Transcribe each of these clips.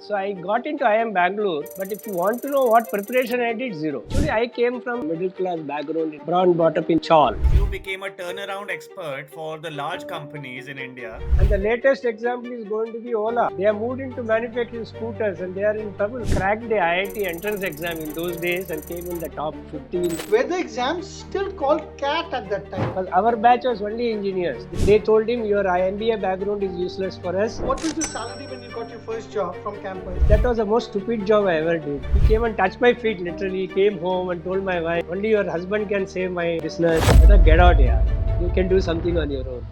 So I got into IIM Bangalore, but if you want to know what preparation I did, zero. Actually, I came from middle class background, born brought up in Chawl. You became a turnaround expert for the large companies in India. And the latest example is going to be Ola. They have moved into manufacturing scooters and they are in trouble. Cracked the IIT entrance exam in those days and came in the top 15. Were the exams still called CAT at that time? Because our batch was only engineers. They told him your IMBA background is useless for us. What was the salary when you got your first job from campus? That was the most stupid job I ever did. He came and touched my feet literally, came home and told my wife, only your husband can save my business. Better get out here. You can do something on your own.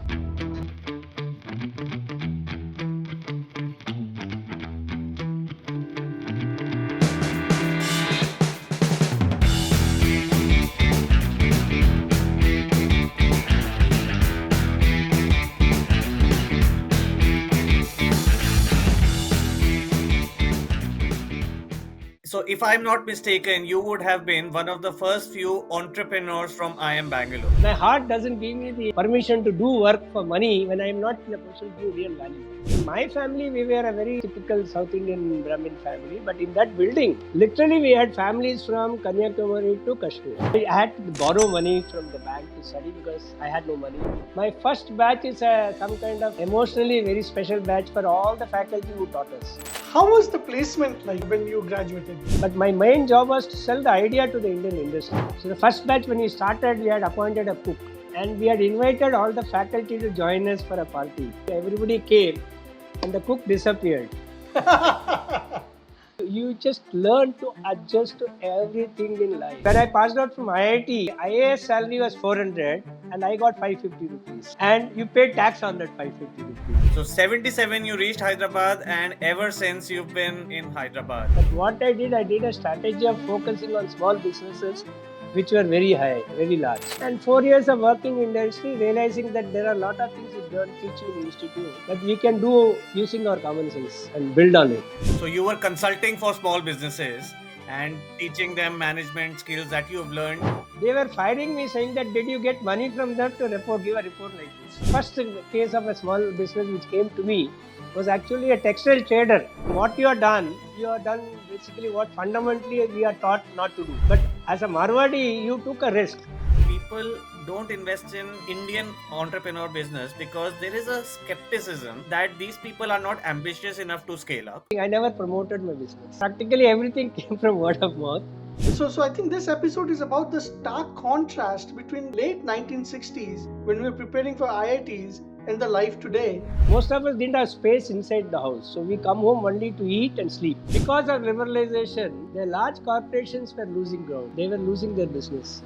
So, if I'm not mistaken, you would have been one of the first few entrepreneurs from IIM Bangalore. My heart doesn't give me the permission to do work for money when I'm not in a position to do real value. In my family, we were a very typical South Indian Brahmin family, but in that building, literally we had families from Kanyakumari to Kashmir. I had to borrow money from the bank to study because I had no money. My first batch is some kind of emotionally very special batch for all the faculty who taught us. How was the placement like when you graduated? But my main job was to sell the idea to the Indian industry. So the first batch when we started, we had appointed a cook and we had invited all the faculty to join us for a party. Everybody came and the cook disappeared. You just learn to adjust to everything in life. When I passed out from IIT, IAS salary was 400 and I got 550 rupees. And you paid tax on that 550 rupees. So, 77 you reached Hyderabad, and ever since you've been in Hyderabad. But what I did a strategy of focusing on small businesses which were very high, very large. And 4 years of working in industry, realizing that there are a lot of things we don't teach you in institute that we can do using our common sense and build on it. So, you were consulting for small businesses and teaching them management skills that you've learned. They were firing me saying that did you get money from that to give a report like this. First case of a small business which came to me was actually a textile trader. What you have done basically what fundamentally we are taught not to do. But as a Marwadi, you took a risk. People don't invest in Indian entrepreneur business because there is a skepticism that these people are not ambitious enough to scale up. I never promoted my business. Practically everything came from word of mouth. So I think this episode is about the stark contrast between late 1960s when we were preparing for IITs and the life today. Most of us didn't have space inside the house, so we come home only to eat and sleep. Because of liberalization, the large corporations were losing ground. They were losing their business.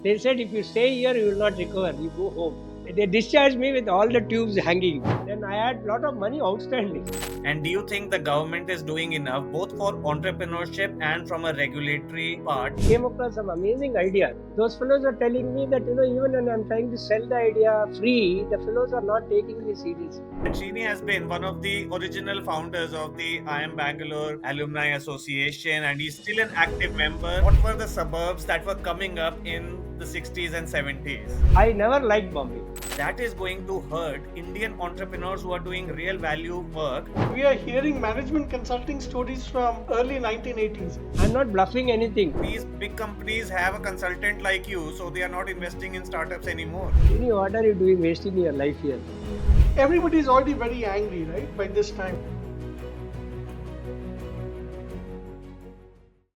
They said, if you stay here, you will not recover. You go home. They discharged me with all the tubes hanging. Then I had a lot of money outstanding. And do you think the government is doing enough both for entrepreneurship and from a regulatory part? Came across some amazing idea. Those fellows are telling me that, even when I'm trying to sell the idea free, the fellows are not taking me seriously. And Srini has been one of the original founders of the IIM Bangalore Alumni Association, and he's still an active member. What were the suburbs that were coming up in the 60s and 70s? I never liked Bombay. That is going to hurt Indian entrepreneurs who are doing real value work. We are hearing management consulting stories from early 1980s. I'm not bluffing anything. These big companies have a consultant like you, so they are not investing in startups anymore. What are you doing wasting your life here? Everybody is already very angry, right, by this time.